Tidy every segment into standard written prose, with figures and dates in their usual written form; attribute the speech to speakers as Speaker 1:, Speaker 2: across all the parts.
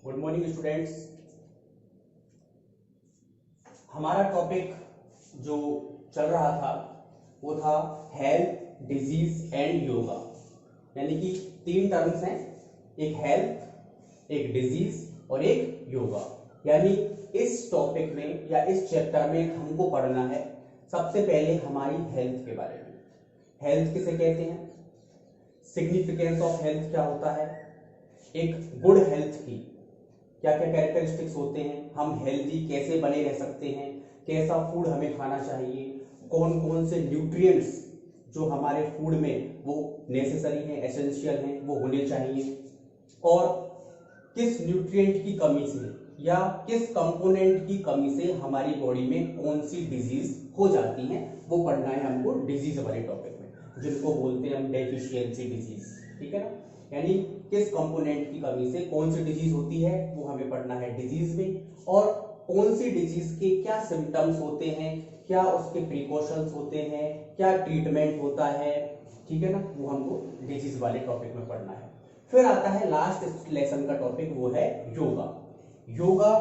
Speaker 1: Good morning students. हमारा topic जो चल रहा था वो था हेल्थ, डिजीज एंड योगा। यानी कि तीन टर्म्स हैं, एक हेल्थ, एक डिजीज और एक योगा। यानी इस टॉपिक में या इस चैप्टर में हमको पढ़ना है सबसे पहले हमारी हेल्थ के बारे में। हेल्थ किसे कहते हैं, सिग्निफिकेंस ऑफ हेल्थ क्या होता है, एक गुड हेल्थ की क्या क्या कैरेक्टरिस्टिक्स होते हैं, हम हेल्दी कैसे बने रह सकते हैं, कैसा फूड हमें खाना चाहिए, कौन कौन से न्यूट्रिएंट्स जो हमारे फूड में वो नेसेसरी हैं, एसेंशियल हैं, वो होने चाहिए, और किस न्यूट्रिएंट की कमी से या किस कंपोनेंट की कमी से हमारी बॉडी में कौन सी डिजीज हो जाती है, वो पढ़ना है हमको डिजीज वाले टॉपिक में, जिनको बोलते हैं हम डेफिशिएंसी डिजीज। ठीक है ना, यानी किस कंपोनेंट की कमी से कौन सी डिजीज होती है वो हमें पढ़ना है डिजीज में, और कौन सी डिजीज के क्या सिम्टम्स होते हैं, क्या उसके प्रिकॉशंस होते हैं, क्या ट्रीटमेंट होता है। ठीक है ना, वो हमको डिजीज वाले टॉपिक में पढ़ना है। फिर आता है लास्ट लेसन का टॉपिक, वो है योगा। योगा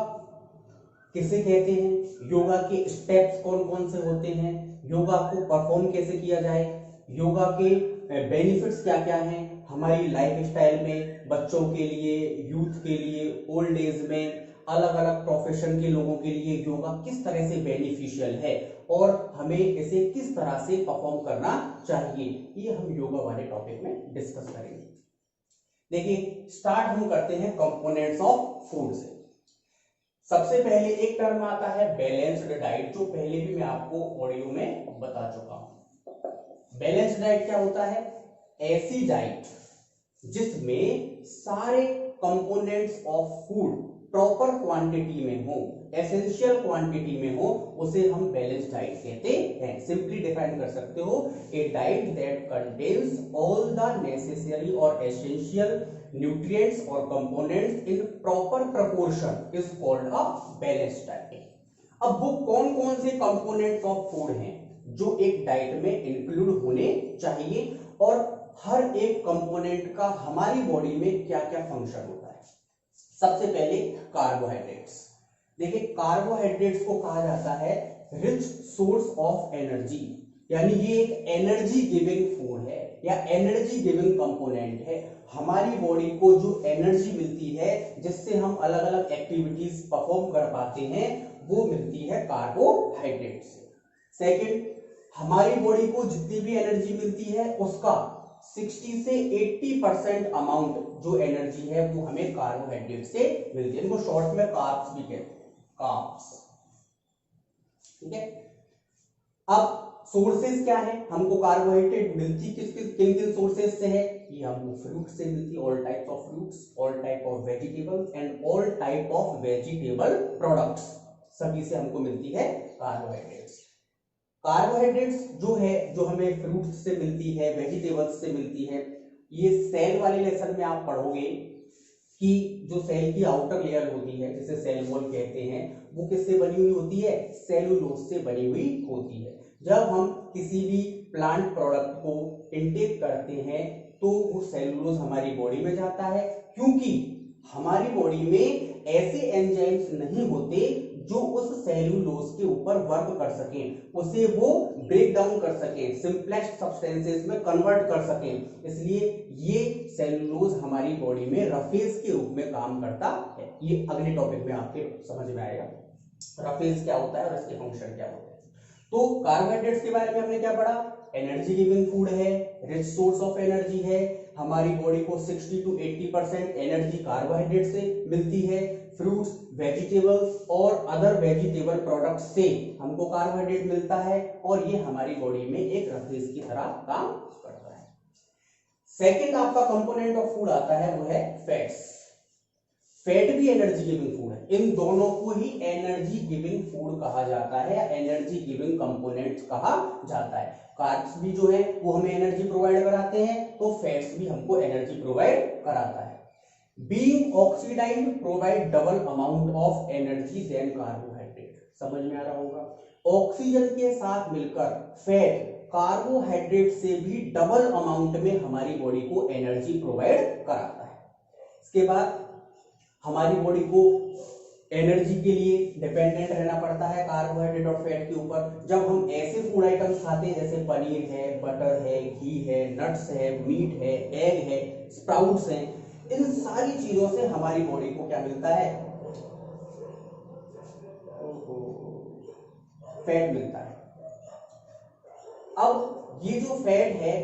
Speaker 1: किसे कहते हैं, योगा के स्टेप्स कौन कौन से होते हैं, योगा को परफॉर्म कैसे किया जाए, योगा के बेनिफिट्स क्या क्या हैं हमारी लाइफ स्टाइल में, बच्चों के लिए, यूथ के लिए, ओल्ड एज में, अलग अलग प्रोफेशन के लोगों के लिए योगा किस तरह से बेनिफिशियल है और हमें इसे किस तरह से परफॉर्म करना चाहिए, ये हम योगा वाले टॉपिक में डिस्कस करेंगे। देखिए, स्टार्ट हम करते हैं कंपोनेंट्स ऑफ फूड से। सबसे पहले एक टर्म आता है बैलेंस्ड डाइट, जो पहले भी मैं आपको ऑडियो में बता चुका हूं। बैलेंस्ड डाइट क्या होता है, ऐसी डाइट जिसमें सारे components of food proper quantity में हो, एसेंशियल क्वांटिटी में हो, उसे हम बैलेंस्ड डाइट कहते हैं। सिंपली डिफाइन कर सकते हो, a diet that contains all the necessary और एसेंशियल न्यूट्रिएंट्स और components in proper proportion is called a balanced diet. अब वो कौन कौन से कंपोनेंट्स ऑफ फूड हैं जो एक डाइट में इंक्लूड होने चाहिए, और हर एक कंपोनेंट का हमारी बॉडी में क्या क्या फंक्शन होता है। सबसे पहले कार्बोहाइड्रेट्स। देखिए, कार्बोहाइड्रेट्स को कहा जाता है रिच सोर्स ऑफ एनर्जी, यानी ये एक एनर्जी गिविंग फूड है या एनर्जी गिविंग कंपोनेंट है। हमारी बॉडी को जो एनर्जी मिलती है जिससे हम अलग अलग एक्टिविटीज परफॉर्म कर पाते हैं, वो मिलती है कार्बोहाइड्रेट से। सेकंड, हमारी बॉडी को जितनी भी एनर्जी मिलती है उसका 60 से 80% अमाउंट जो एनर्जी है वो हमें कार्बोहाइड्रेट से मिलती है, इनको शॉर्ट में कार्ब्स भी कहते हैं, कार्ब्स। ठीक है, अब सोर्सेज क्या है, हमको कार्बोहाइड्रेट मिलती किन किन सोर्सेज से है, ये हमको फ्रूट से मिलती है, all types of fruits, all type of vegetables and all type of vegetable products, सभी से हमको मिलती है कार्बोहाइड्रेट्स। कार्बोहाइड्रेट्स जो है, जो हमें फ्रूट्स से मिलती है, वेजिटेबल्स से मिलती है, ये सेल वाले लेसन में आप पढ़ोगे कि जो सेल की आउटर लेयर होती है जिसे सेल वॉल कहते हैं, वो किससे बनी हुई होती है, सेलुलोज से बनी हुई होती है। जब हम किसी भी प्लांट प्रोडक्ट को इनटेक करते हैं तो वो सेलुलोज हमारी बॉडी में जाता है, क्योंकि हमारी बॉडी में ऐसे एंजाइम्स नहीं होते जो उस सेलुलोज के ऊपर वर्क कर सकें, उसे वो ब्रेक डाउन कर सकें, सिंपलेस्ट सब्सटेंसेस में कन्वर्ट कर सकें। इसलिए ये सेलुलोज हमारी बॉडी में रफेज के रूप में काम करता है। ये अगले टॉपिक में आपके समझ में आएगा रफेज क्या होता है और इसके फंक्शन क्या होते हैं। तो कार्बोहाइड्रेट्स के बारे में हमने क्या पढ़ा, एनर्जी गिविंग फूड है, रिच सोर्स ऑफ एनर्जी है, हमारी बॉडी को 60 to 80% एनर्जी कार्बोहाइड्रेट से मिलती है। फ्रूट्स, वेजिटेबल्स और अदर वेजिटेबल प्रोडक्ट्स से हमको कार्बोहाइड्रेट मिलता है और ये हमारी बॉडी में एक रफेज की तरह काम करता है। सेकंड आपका कंपोनेंट ऑफ फूड आता है वो है फैट्स। फैट भी एनर्जी गिविंग फूड है, इन दोनों को ही एनर्जी गिविंग फूड कहा जाता है या एनर्जी गिविंग कंपोनेंट्स कहा जाता है। कार्ब्स भी जो है वो हमें एनर्जी प्रोवाइड कराते हैं, तो फैट्स भी हमको एनर्जी प्रोवाइड कराता है। Being oxidized provide double amount of energy than carbohydrate. समझ में आ रहा होगा, ऑक्सीजन के साथ मिलकर फैट कार्बोहाइड्रेट से भी डबल अमाउंट में हमारी बॉडी को एनर्जी प्रोवाइड कराता है। इसके बाद हमारी बॉडी को एनर्जी के लिए डिपेंडेंट रहना पड़ता है कार्बोहाइड्रेट और फैट के ऊपर। जब हम ऐसे फूड आइटम्स खाते हैं जैसे पनीर है, बटर है, घी है, नट्स है, मीट है, एग है, स्प्राउट्स हैं, इन सारी चीजों से हमारी बॉडी को क्या मिलता है? फैट मिलता है। अब ये जो फैट है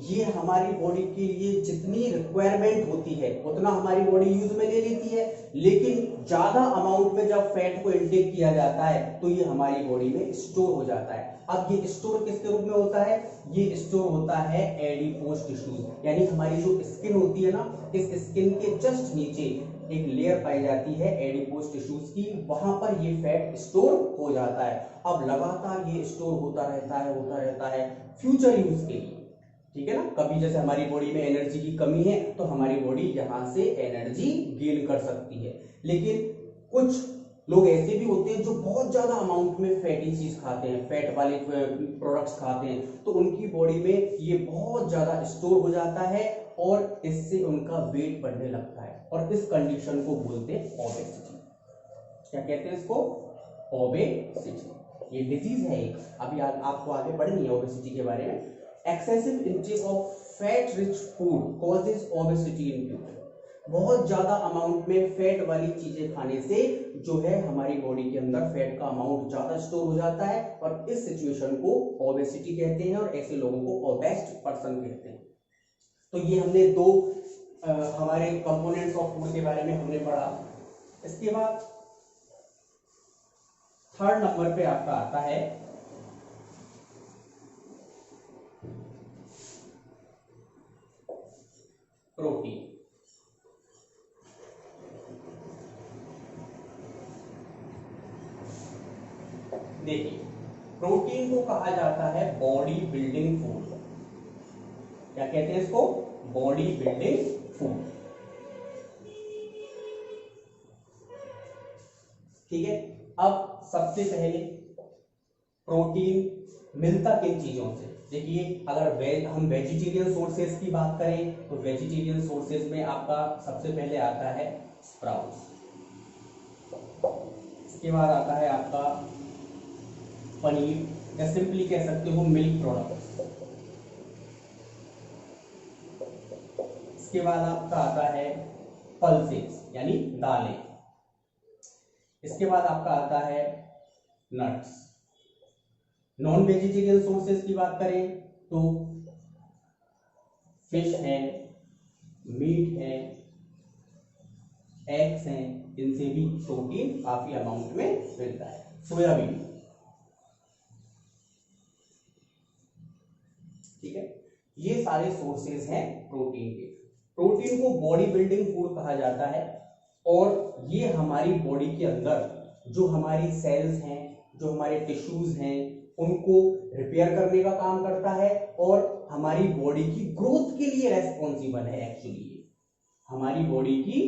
Speaker 1: ये हमारी बॉडी के लिए जितनी रिक्वायरमेंट होती है उतना हमारी बॉडी यूज में ले लेती है, लेकिन ज्यादा अमाउंट में जब फैट को इंटेक किया जाता है तो ये हमारी बॉडी में स्टोर हो जाता है। अब ये स्टोर किसके रूप में होता है? ये स्टोर होता है एडिपोज टिश्यूज, यानी हमारी जो स्किन होती है ना, इस स्किन के जस्ट नीचे एक लेयर पाई जाती है एडिपोज टिश्यूज की, वहां पर ये फैट स्टोर हो जाता है। अब लगातार ये स्टोर होता रहता है फ्यूचर यूज के लिए, ठीक है ना। कभी जैसे हमारी बॉडी में एनर्जी की कमी है तो हमारी बॉडी यहां से एनर्जी गेन कर सकती है, लेकिन कुछ लोग ऐसे भी होते हैं जो बहुत ज्यादा अमाउंट में फैटी चीज खाते हैं, फैट वाले प्रोडक्ट्स खाते हैं, तो उनकी बॉडी में ये बहुत ज्यादा स्टोर हो जाता है और इससे उनका वेट बढ़ने लगता है, और इस कंडीशन को बोलते हैं ओबेसिटी। क्या कहते हैं इसको? ओबेसिटी। ये डिजीज है एक, अभी आपको आगे पढ़नी है ओबेसिटी के बारे में। Excessive intake of fat-rich food causes obesity in people. बहुत ज्यादा अमाउंट में फैट वाली चीजें खाने से जो है हमारी बॉडी के अंदर फैट का अमाउंट ज्यादा स्टोर हो जाता है, और इस सिचुएशन को ओबेसिटी कहते हैं, और ऐसे लोगों को ओबेस्ड पर्सन कहते हैं। तो ये हमने दो हमारे कंपोनेंट्स ऑफ फूड के बारे में हमने पढ़ा। इसके बाद थर्ड नंबर पे आपका आता है प्रोटीन। देखिए, प्रोटीन को कहा जाता है बॉडी बिल्डिंग फूड। क्या कहते हैं इसको? Body building food. ठीक है। अब सबसे पहले प्रोटीन मिलता किन चीजों से? देखिए, अगर हम वेजिटेरियन सोर्सेज की बात करें तो वेजिटेरियन सोर्सेज में आपका सबसे पहले आता है स्प्राउट्स, इसके बाद आता है आपका पनीर, या सिंपली कह सकते हो मिल्क प्रोडक्ट्स, इसके बाद आपका आता है पल्सेस यानी दालें, इसके बाद आपका आता है नट्स। नॉन वेजिटेरियन सोर्सेज की बात करें तो फिश है, मीट है, एग्स हैं, इनसे भी प्रोटीन काफी अमाउंट में मिलता है। सोयाबीन, ठीक है। ये सारे सोर्सेज हैं प्रोटीन के। प्रोटीन को बॉडी बिल्डिंग फूड कहा जाता है, और ये हमारी बॉडी के अंदर जो हमारी सेल्स हैं, जो हमारे टिश्यूज हैं, उनको रिपेयर करने का काम करता है, और हमारी बॉडी की ग्रोथ के लिए रेस्पॉन्सिबल है। एक्चुअली हमारी बॉडी की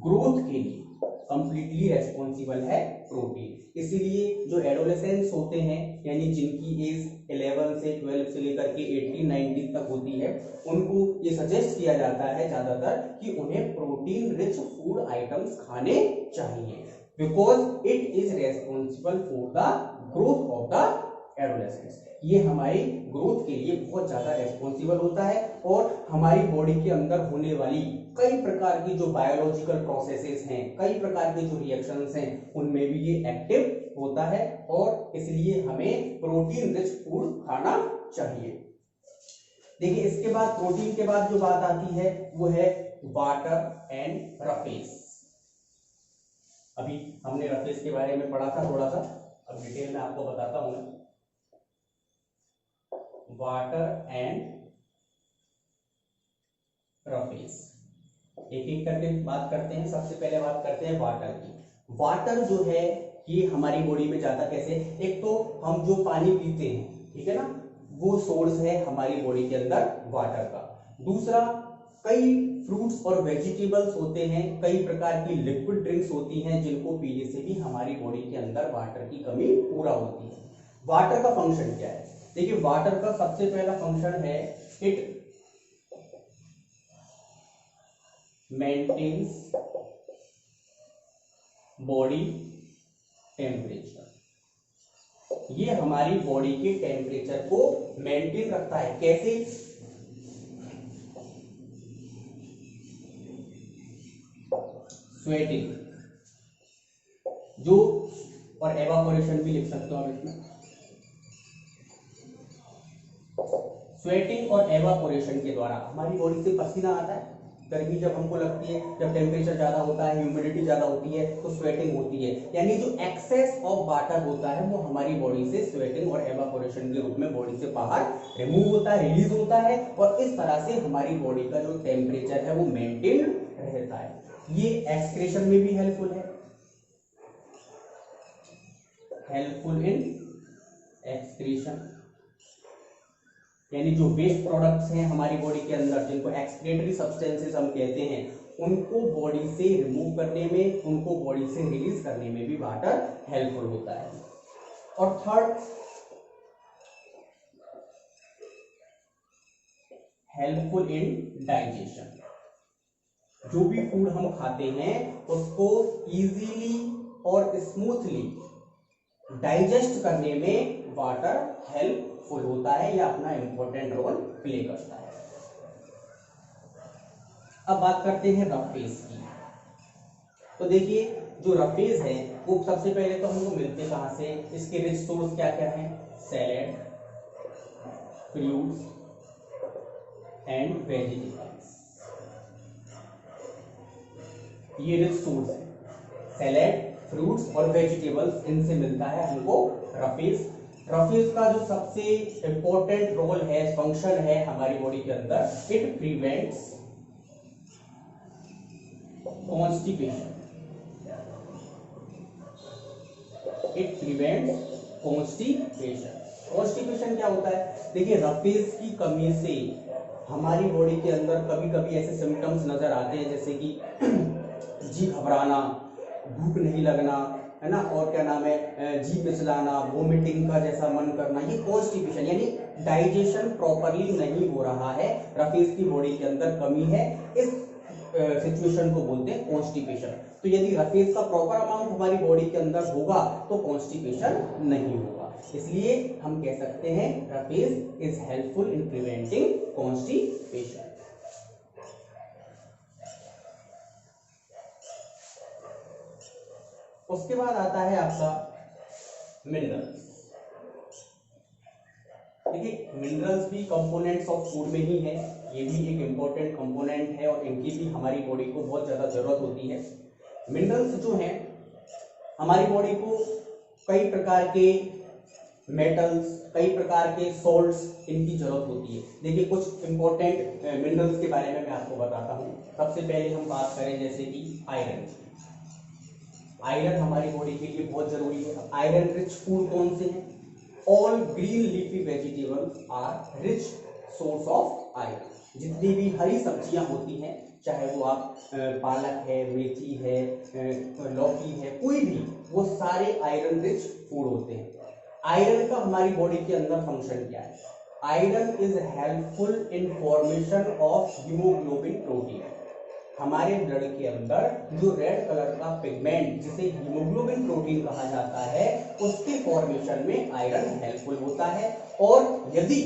Speaker 1: ग्रोथ के लिए कंप्लीटली रेस्पॉन्सिबल है प्रोटीन। इसीलिए जो एडोलेसेंस होते हैं, यानी जिनकी एज 11 से 12 से लेकर के 18-19 तक होती है, उनको ये सजेस्ट किया जाता है ज्यादातर कि उन्हें प्रोटीन रिच फूड आइटम्स खाने चाहिए, because it is responsible for the growth of the adolescence. ये हमारी ग्रोथ के लिए बहुत ज्यादा रेस्पॉन्सिबल होता है, और हमारी बॉडी के अंदर होने वाली कई प्रकार की जो बायोलॉजिकल प्रोसेसेस हैं, कई प्रकार के जो रिएक्शंस हैं, उनमें भी ये एक्टिव होता है, और इसलिए हमें प्रोटीन रिच फूड खाना चाहिए। देखिए, इसके बाद प्रोटीन के बाद जो बात आती है वो है वाटर एंड रफेज। अभी हमने रफेज के बारे में पढ़ा था थोड़ा सा, अब डिटेल में आपको बताता हूं मैं। वाटर एंड रफेज, एक एक करके बात करते हैं। सबसे पहले बात करते हैं वाटर की। वाटर जो है ये हमारी बॉडी में जाता कैसे? एक तो हम जो पानी पीते हैं, ठीक है ना, वो सोर्स है हमारी बॉडी के अंदर वाटर का। दूसरा, कई फ्रूट्स और वेजिटेबल्स होते हैं, कई प्रकार की लिक्विड ड्रिंक्स होती हैं जिनको पीने से भी हमारी बॉडी के अंदर वाटर की कमी पूरा होती है। वाटर का फंक्शन क्या है? देखिए, वाटर का सबसे पहला फंक्शन है इट मेंटेन्स बॉडी टेम्परेचर। ये हमारी बॉडी के टेम्परेचर को मेंटेन रखता है। कैसे? स्वेटिंग जो, और एवापोरेशन भी लिख सकते हो आप इसमें। स्वेटिंग और एवापोरेशन के द्वारा हमारी बॉडी से पसीना आता है। गर्मी जब हमको लगती है, जब टेम्परेचर ज्यादा होता है, ह्यूमिडिटी ज्यादा होती है, तो स्वेटिंग होती है। यानी जो एक्सेस ऑफ वाटर होता है वो हमारी बॉडी से स्वेटिंग और एवापोरेशन के रूप में बॉडी से बाहर रिमूव होता है, रिलीज होता है, और इस तरह से हमारी बॉडी का जो टेम्परेचर है वो मेंटेन रहता है। ये एक्सक्रीशन में भी हेल्पफुल है, हेल्पफुल इन एक्सक्रीशन, यानी जो वेस्ट प्रोडक्ट्स हैं हमारी बॉडी के अंदर, जिनको एक्सक्रीटरी सब्सटेंसेस हम कहते हैं, उनको बॉडी से रिमूव करने में, उनको बॉडी से रिलीज करने में भी वाटर हेल्पफुल होता है। और थर्ड, हेल्पफुल इन डाइजेशन। जो भी फूड हम खाते हैं उसको इजीली और स्मूथली डाइजेस्ट करने में वाटर हेल्पफुल होता है या अपना इंपॉर्टेंट रोल प्ले करता है। अब बात करते हैं रफ फेज की। तो देखिए जो रफ फेज है वो सबसे पहले तो हमको मिलते कहां से? इसके रिच सोर्स क्या क्या है? Salad, fruits and vegetables. ये रिच सोर्स है, सैलेड, फ्रूट्स और वेजिटेबल्स, इनसे मिलता है हमको रफ फेज। रफ फेज का जो सबसे इंपॉर्टेंट रोल है, फंक्शन है हमारी बॉडी के अंदर, it prevents constipation. It prevents constipation. Constipation क्या होता है? देखिए रफ फेज की कमी से हमारी बॉडी के अंदर कभी कभी ऐसे सिम्टम्स नजर आते हैं, जैसे कि जी घबराना, भूख नहीं लगना, है ना, और क्या नाम है, जी पिछलाना, वोमिटिंग का जैसा मन करना। ये कॉन्स्टिपेशन यानी डाइजेशन प्रॉपरली नहीं हो रहा है, रफ फेज की बॉडी के अंदर कमी है, इस सिचुएशन को बोलते हैं कॉन्स्टिपेशन। तो यदि रफ फेज का प्रॉपर अमाउंट हमारी बॉडी के अंदर होगा तो कॉन्स्टिपेशन नहीं होगा। इसलिए हम कह सकते हैं rough phase is helpful in preventing constipation. उसके बाद आता है आपका मिनरल्स। देखिए मिनरल्स भी कंपोनेंट्स ऑफ फूड में ही है, ये भी एक इंपॉर्टेंट कंपोनेंट है और इनकी भी हमारी बॉडी को बहुत ज्यादा जरूरत होती है। मिनरल्स जो हैं हमारी बॉडी को कई प्रकार के मेटल्स, कई प्रकार के सॉल्ट्स, इनकी जरूरत होती है। देखिए कुछ इंपॉर्टेंट मिनरल्स के बारे में मैं आपको बताता हूँ। सबसे पहले हम बात करें जैसे कि आयरन। आयरन हमारी बॉडी के लिए बहुत जरूरी है। आयरन रिच फूड कौन से हैं? All green leafy vegetables are rich source of iron. जितनी भी हरी सब्जियां होती हैं, चाहे वो आप पालक है, मेथी है, लौकी है, कोई भी, वो सारे आयरन रिच फूड होते हैं। आयरन का हमारी बॉडी के अंदर फंक्शन क्या है? Iron is helpful in formation of haemoglobin protein. हमारे ब्लड के अंदर जो रेड कलर का पिगमेंट जिसे हीमोग्लोबिन प्रोटीन कहा जाता है, उसके फॉर्मेशन में आयरन हेल्पफुल होता है। और यदि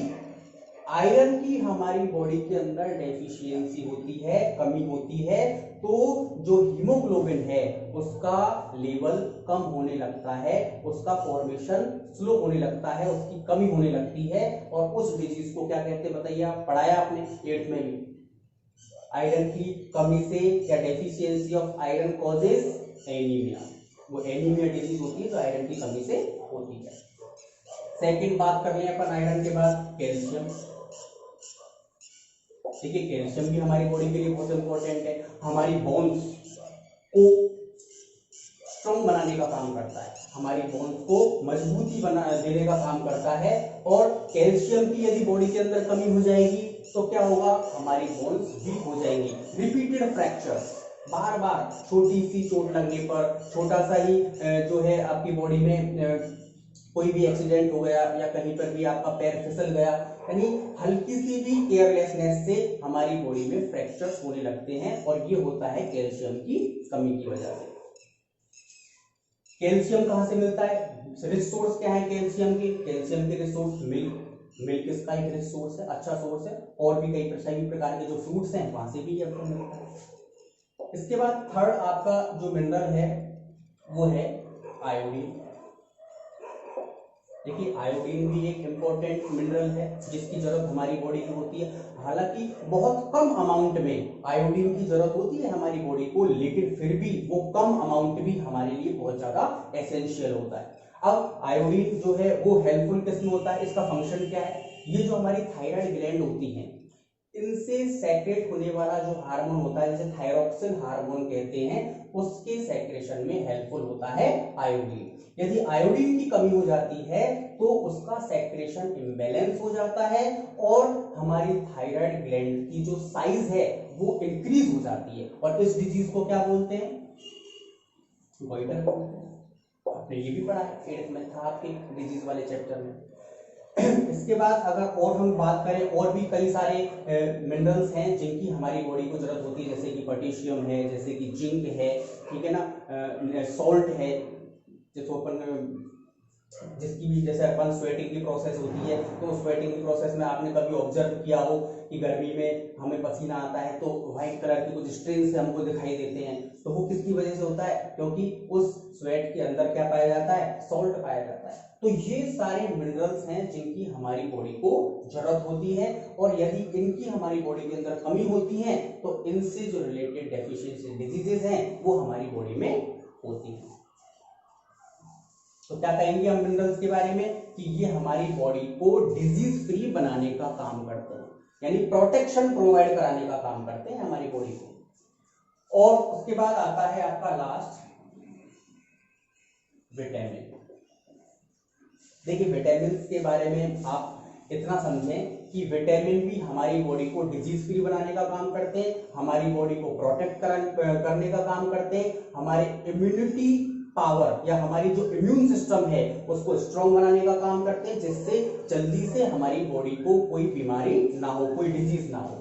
Speaker 1: आयरन की हमारी बॉडी के अंदर डेफिशिएंसी होती है, कमी होती है, तो जो हीमोग्लोबिन है उसका लेवल कम होने लगता है, उसका फॉर्मेशन स्लो होने लगता है, उसकी कमी होने लगती है। और उस डिजीज को क्या कहते हैं बताइए? आप पढ़ाया आपने 8th में भी। आयरन की कमी से या deficiency of iron causes anaemia. वो एनीमिया डिजीज होती है तो आयरन की कमी से होती है। सेकंड बात कर लें अपन आयरन के बाद, कैल्शियम। देखिए कैल्शियम भी हमारी बॉडी के लिए बहुत इंपॉर्टेंट है, हमारी बोन्स को स्ट्रॉन्ग बनाने का काम करता है, हमारी बोन्स को मजबूती बना देने का काम करता है। और कैल्शियम की यदि बॉडी के अंदर कमी हो जाएगी तो क्या होगा? हमारी बोन्स वीक हो जाएंगी। रिपीटेड फ्रैक्चर्स, बार बार छोटी सी चोट लगने पर, छोटा सा ही जो है आपकी बॉडी में कोई भी एक्सीडेंट हो गया या कहीं पर भी आपका पैर फिसल गया, यानी हल्की सी भी केयरलेसनेस से हमारी बॉडी में फ्रैक्चर्स होने लगते हैं, और ये होता है कैल्शियम की कमी की वजह से। कैल्शियम कहाँ से मिलता है? रिसोर्स क्या है कैल्शियम के? कैल्शियम के रिसोर्स मिल्क, मिल्क इसका एक रिसोर्स है, अच्छा सोर्स है, और भी कई सभी प्रकार के जो फ्रूट्स हैं वहां से भी आपको मिलता है। इसके बाद थर्ड आपका जो मिनरल है वो है आयोडीन। देखिए आयोडीन भी एक इम्पोर्टेंट मिनरल है जिसकी जरूरत हमारी बॉडी को होती है। हालांकि बहुत कम अमाउंट में आयोडीन की जरूरत होती है हमारी बॉडी को, लेकिन फिर भी वो कम अमाउंट भी हमारे लिए बहुत ज्यादा एसेंशियल होता है। अब आयोडीन जो है वो हेल्पफुल किसमें होता है, इसका फंक्शन क्या है? ये जो हमारी थायराइड ग्लैंड होती है इनसे सेक्रेट होने वाला जो हार्मोन होता है जिसे थायरोक्सिन हार्मोन कहते हैं, उसके सेक्रेशन में हेल्पफुल होता है आयोडीन। यदि आयोडीन की कमी हो जाती है तो उसका सेक्रेशन इम्बैलेंस हो जाता है और हमारी थायराइड ग्लैंड की जो साइज है वो इंक्रीज हो जाती है, और इस डिजीज को क्या बोलते हैं? गोइटर बोलते हैं। आपने ये भी पढ़ा है, 8th में था आपके डिजीज वाले चैप्टर में। इसके बाद अगर और हम बात करें, और भी कई सारे मिनरल्स हैं जिनकी हमारी बॉडी को जरूरत होती है, जैसे कि पोटेशियम है, जैसे कि जिंक है, ठीक है ना, सॉल्ट है, जैसे अपन जिसकी भी जैसे अपन स्वेटिंग की प्रोसेस होती है, तो स्वेटिंग की प्रोसेस में आपने कभी ऑब्जर्व किया हो कि गर्मी में हमें पसीना आता है तो व्हाइट कलर के कुछ स्ट्रेन्स हमको दिखाई देते हैं, तो वो किसकी वजह से होता है? क्योंकि उस स्वेट के अंदर क्या पाया जाता है? सॉल्ट पाया जाता है। तो ये सारे मिनरल्स हैं जिनकी हमारी बॉडी को जरूरत होती है, और यदि इनकी हमारी बॉडी के अंदर कमी होती है तो इनसे जो रिलेटेड डेफिशिएंसी डिजीजेस हैं वो हमारी बॉडी में होती है। तो क्या कहेंगे हम मिनरल्स के बारे में कि ये हमारी बॉडी को डिजीज फ्री बनाने का काम करते हैं, यानी प्रोटेक्शन प्रोवाइड कराने का काम करते हैं हमारी बॉडी को। और उसके बाद आता है आपका लास्ट विटामिन। देखिए विटामिन के बारे में आप इतना समझें कि विटामिन भी हमारी बॉडी को डिजीज फ्री बनाने का काम करते हैं, हमारी बॉडी को प्रोटेक्ट करने का काम करते हैं, हमारे इम्यूनिटी पावर या हमारी जो इम्यून सिस्टम है उसको स्ट्रॉन्ग बनाने का काम करते हैं, जिससे जल्दी से हमारी बॉडी को कोई बीमारी ना हो, कोई डिजीज ना हो।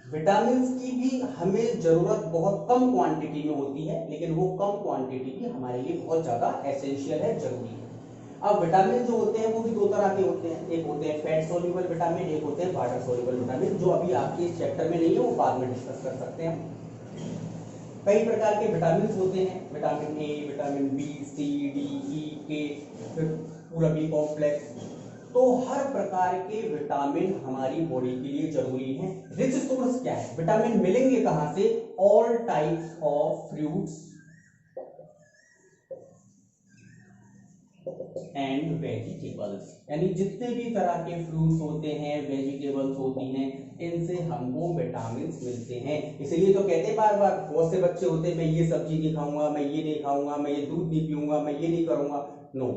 Speaker 1: विटामिन की भी हमें जरूरत बहुत कम क्वांटिटी में होती है, लेकिन वो कम क्वांटिटी भी हमारे लिए बहुत ज्यादा एसेंशियल है, जरूरी है। अब विटामिन जो होते हैं वो भी दो तरह के होते हैं, एक होते हैं फैट सोल्यूबल विटामिन, एक होते हैं वाटर सोल्यूबल विटामिन, जो अभी आपके इस चैप्टर में नहीं है, वो बाद में डिस्कस कर सकते हैं। कई प्रकार के विटामिन होते हैं, vitamin A, vitamin B, C, D, E, K, फिर पूरा बी कॉम्प्लेक्स। तो हर प्रकार के विटामिन हमारी बॉडी के लिए जरूरी है। रिच सोर्स क्या है? विटामिन मिलेंगे कहां से? All types of fruits and vegetables, यानी जितने भी तरह के फ्रूट्स होते हैं, वेजिटेबल्स होती हैं, इनसे हमको विटामिन मिलते हैं। इसलिए तो कहते हैं बार बार, बहुत से बच्चे होते हैं मैं ये सब्जी नहीं खाऊंगा, मैं ये नहीं खाऊंगा, मैं ये दूध नहीं पीऊंगा, मैं ये नहीं करूंगा। नो,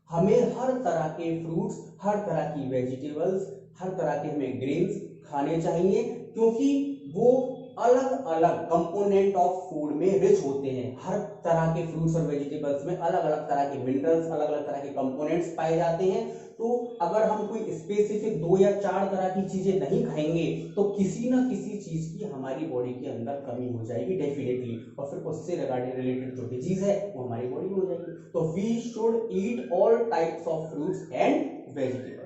Speaker 1: हमें हर तरह के फ्रूट्स, हर तरह की वेजिटेबल्स, हर तरह के हमें ग्रेन्स खाने चाहिए, क्योंकि वो अलग अलग कंपोनेंट ऑफ फूड में रिच होते हैं। हर तरह के फ्रूट्स और वेजिटेबल्स में अलग अलग तरह के मिनरल्स, अलग अलग तरह के कंपोनेंट्स पाए जाते हैं। तो अगर हम कोई स्पेसिफिक 2 या 4 तरह की चीजें नहीं खाएंगे तो किसी ना किसी चीज की हमारी बॉडी के अंदर कमी हो जाएगी डेफिनेटली, और फिर उससे रिलेटेड जो डिजीज है वो हमारी बॉडी में हो जाएगी। तो we should eat all types of fruits and vegetables.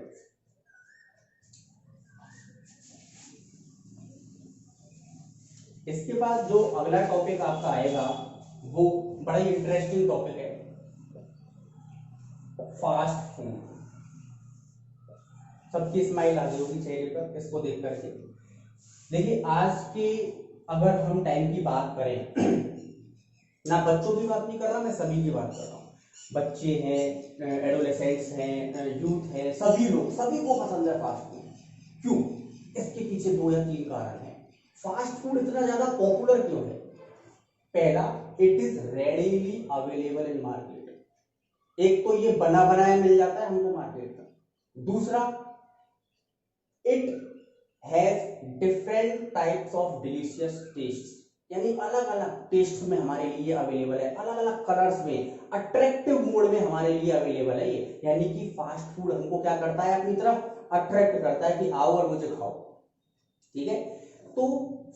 Speaker 1: इसके बाद जो अगला टॉपिक आपका आएगा वो बड़ा ही इंटरेस्टिंग टॉपिक है, फास्ट फूड। सबकी स्माइल आ गई होगी चेहरे पर इसको देख करके। देखिए आज के अगर हम टाइम की बात करें, ना बच्चों की बात नहीं कर रहा मैं, सभी की बात कर रहा हूँ। बच्चे हैं, एडोलेसेंट्स हैं, यूथ है, सभी लोग, सभी को पसंद है फास्ट फूड। क्यों? इसके पीछे 2 या 3 कारण है। फास्ट फूड इतना ज्यादा पॉपुलर क्यों है? पहला, it is readily available in market. एक तो ये बना बनाया मिल जाता है हमको मार्केट में। दूसरा, it has different types of delicious taste, यानी अलग अलग टेस्ट में हमारे लिए अवेलेबल है, अलग अलग कलर्स में, अट्रैक्टिव मोड में हमारे लिए अवेलेबल है ये। यानी कि फास्ट फूड हमको क्या करता है? अपनी तरफ अट्रैक्ट करता है कि आओ और मुझे खाओ। ठीक है, तो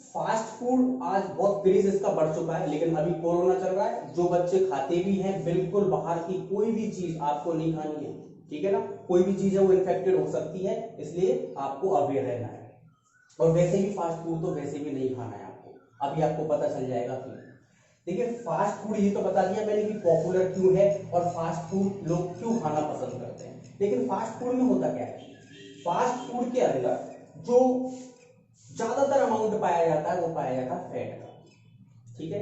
Speaker 1: फास्ट फूड आज बहुत क्रेज इसका बढ़ चुका है, लेकिन अभी कोरोना चल रहा है, जो बच्चे खाते भी हैं बिल्कुल बाहर की कोई भी चीज आपको नहीं खानी है, ठीक है ना, कोई भी चीज है वो इन्फेक्टेड हो सकती है, इसलिए आपको अवेयर रहना है। और वैसे भी फास्ट फूड तो वैसे भी नहीं खाना है आपको, अभी आपको पता चल जाएगा क्यों। देखिए फास्ट फूड ये तो बता दिया मैंने कि पॉपुलर क्यों है और फास्ट फूड लोग क्यों खाना पसंद करते हैं, लेकिन फास्ट फूड में होता क्या है, फास्ट फूड के अंदर जो ज्यादातर अमाउंट पाया जाता है वो पाया जाता है फैट का, ठीक है।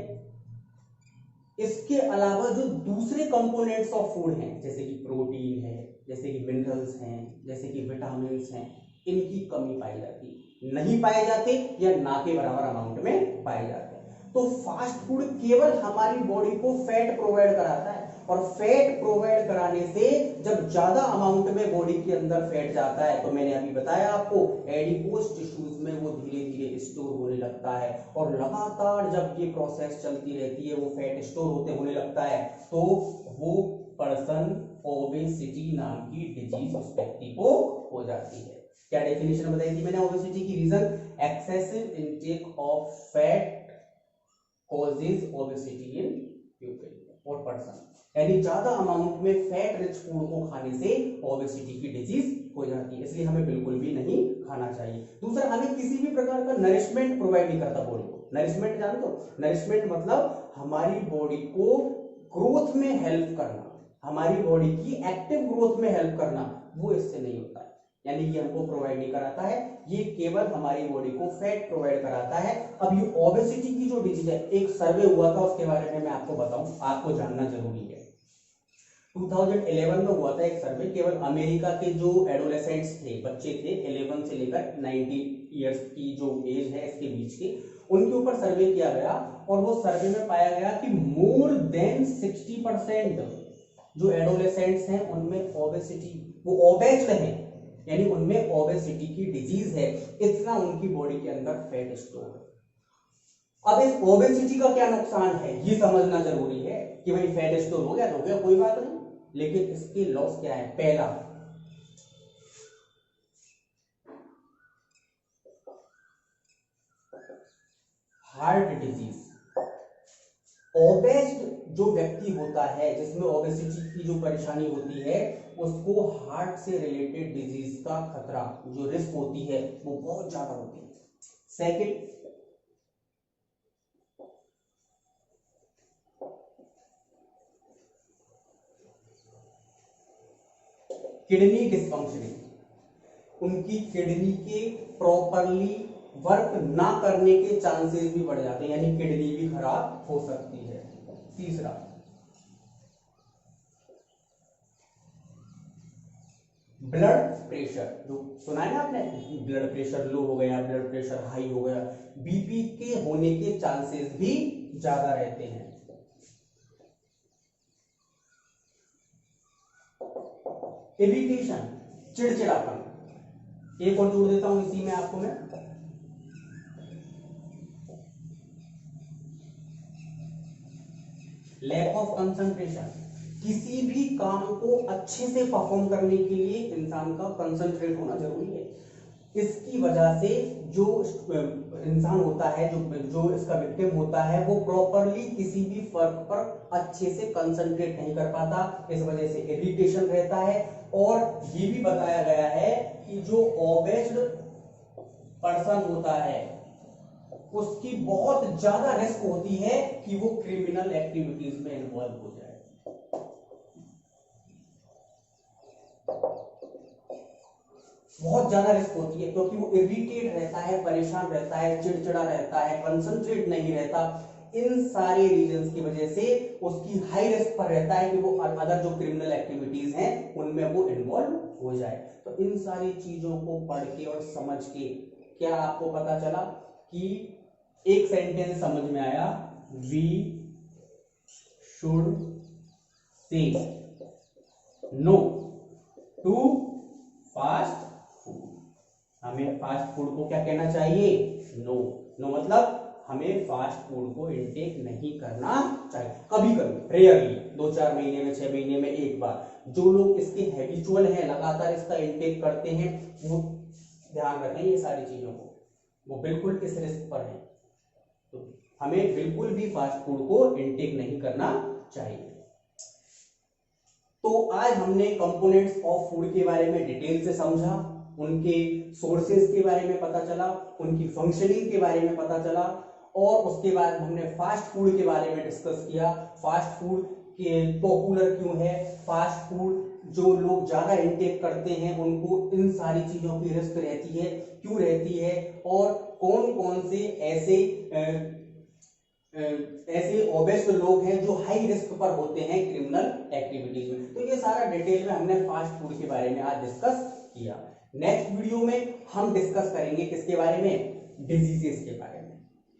Speaker 1: इसके अलावा जो दूसरे कंपोनेंट्स ऑफ फूड हैं, जैसे कि प्रोटीन है, जैसे कि मिनरल्स हैं, जैसे कि विटामिन्स हैं, इनकी कमी पाई जाती, नहीं पाए जाते या ना के बराबर अमाउंट में पाए जाते हैं। तो फास्ट फूड केवल हमारी बॉडी को फैट प्रोवाइड कराता है, और फैट प्रोवाइड कराने से जब ज्यादा अमाउंट में बॉडी के अंदर फैट जाता है, तो मैंने अभी बताया आपको एडिपोज टिश्यूज में वो धीरे धीरे स्टोर होने लगता है, और लगातार जब ये प्रोसेस चलती रहती है, वो फैट स्टोर होने लगता है, तो वो पर्सन ओबेसिटी नाम की डिजीज उस व्यक्ति को हो जाती है। क्या डेफिनेशन बताई थी मैंने ओबेसिटी की? Reason excessive intake of fat causes obesity in people और पर्सन, यानी ज्यादा अमाउंट में फैट रिच फूड को खाने से ओबेसिटी की डिजीज हो जाती है, इसलिए हमें बिल्कुल भी नहीं खाना चाहिए। दूसरा, हमें किसी भी प्रकार का नरिशमेंट प्रोवाइड नहीं करता बॉडी को। नरिशमेंट जानते हो? नरिशमेंट मतलब हमारी बॉडी को ग्रोथ में हेल्प करना, हमारी बॉडी की एक्टिव ग्रोथ में हेल्प करना, वो इससे नहीं होता है, यानी कि हमको प्रोवाइड नहीं कराता है, ये केवल हमारी बॉडी को फैट प्रोवाइड कराता है। अब ये ओबेसिटी की जो डिजीज है, एक सर्वे हुआ था उसके बारे में मैं आपको बताऊं, आपको जानना जरूरी है। 2011 में हुआ था एक सर्वे, केवल अमेरिका के जो एडोलेसेंट्स थे, बच्चे थे 11 से लेकर 90 ईयर्स की जो एज है इसके बीच के, उनके ऊपर सर्वे किया गया, और वो सर्वे में पाया गया कि मोर देन 60% जो एडोलेसेंट्स हैं उनमें ओबेसिटी, वो ओबेस्ड हैं, यानी उनमें ओबेसिटी की डिजीज है, इतना उनकी बॉडी के अंदर फैट स्टोर है। अब इस ओबेसिटी का क्या नुकसान है ये समझना जरूरी है, कि भाई फैट स्टोर हो गया तो हो गया, कोई बात नहीं, लेकिन इसके लॉस क्या है? पहला, हार्ट डिजीज। ओबेस्ड जो व्यक्ति होता है जिसमें ओबेसिटी की जो परेशानी होती है, उसको हार्ट से रिलेटेड डिजीज का खतरा, जो रिस्क होती है वो बहुत ज्यादा होती है। सेकंड, किडनी डिस्फंक्शनिंग, उनकी किडनी के प्रॉपरली वर्क ना करने के चांसेस भी बढ़ जाते हैं, यानी किडनी भी खराब हो सकती है। तीसरा, ब्लड प्रेशर, जो सुना है ना आपने, ब्लड प्रेशर लो हो गया, ब्लड प्रेशर हाई हो गया, बीपी के होने के चांसेस भी ज्यादा रहते हैं। इरिटेशन, चिड़चिड़ापन, एक और जोड़ देता हूं इसी में आपको मैं, लैक ऑफ कंसंट्रेशन, किसी भी काम को अच्छे से परफॉर्म करने के लिए इंसान का कंसंट्रेट होना जरूरी है। इसकी वजह से जो इंसान होता है, जो इसका विक्टिम होता है, वो प्रॉपरली किसी भी वर्क पर अच्छे से कंसंट्रेट नहीं कर पाता, इस वजह से इरिटेशन रहता है। और ये भी बताया गया है कि जो ओबेस्ड पर्सन होता है उसकी बहुत ज्यादा रिस्क होती है कि वो क्रिमिनल एक्टिविटीज में इन्वॉल्व हो जाए। बहुत ज्यादा रिस्क होती है, क्योंकि वो इरिटेट रहता है, परेशान रहता है, चिड़चिड़ा रहता है, कंसंट्रेट नहीं रहता। इन सारे रीजंस की वजह से उसकी हाई रिस्क पर रहता है कि वो अदर जो क्रिमिनल एक्टिविटीज हैं उनमें वो इन्वॉल्व हो जाए। तो इन सारी चीजों को पढ़ के और समझ के क्या आपको पता चला कि एक सेंटेंस समझ में आया, we should say no to fast food. हमें फास्ट फूड को क्या कहना चाहिए? नो। नो मतलब हमें फास्ट फूड को इनटेक नहीं करना चाहिए, कभी कभी, रेयरली, 2-4 महीने में, 6 महीने में एक बार। जो लोग इसके हैबिचुअल हैं, लगातार इसका इनटेक करते हैं, वो ध्यान रखें ये सारी चीजों को। वो बिल्कुल इस रिस्क पर है। तो हमें बिल्कुल भी फास्ट फूड को इनटेक नहीं करना चाहिए। तो आज हमने कंपोनेंट्स ऑफ फूड के बारे में डिटेल से समझा, उनके सोर्सेज के बारे में पता चला, उनकी फंक्शनिंग के बारे में पता चला, और उसके बाद हमने फास्ट फूड के बारे में डिस्कस किया। फास्ट फूड के पॉपुलर क्यों है, फास्ट फूड जो लोग ज्यादा इनटेक करते हैं उनको इन सारी चीजों की रिस्क रहती है, क्यों रहती है, और कौन कौन से ऐसे ओबेस लोग हैं जो हाई रिस्क पर होते हैं क्रिमिनल एक्टिविटीज में। तो ये सारा डिटेल में हमने फास्ट फूड के बारे में आज डिस्कस किया। नेक्स्ट वीडियो में हम डिस्कस करेंगे किसके बारे में, डिजीजेस के बारे में।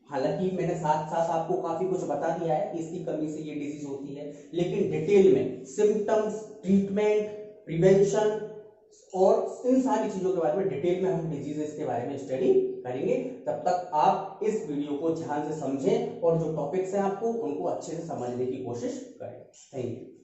Speaker 1: हालांकि मैंने साथ साथ आपको काफी कुछ बता दिया है कि इसकी कमी से ये डिजीज होती है, लेकिन डिटेल में सिम्टम्स, ट्रीटमेंट, प्रिवेंशन और इन सारी चीजों के बारे में डिटेल में हम डिजीजेस के बारे में स्टडी करेंगे। तब तक आप इस वीडियो को ध्यान से समझें और जो टॉपिक्स हैं आपको उनको अच्छे से समझने की कोशिश करें। Thank you.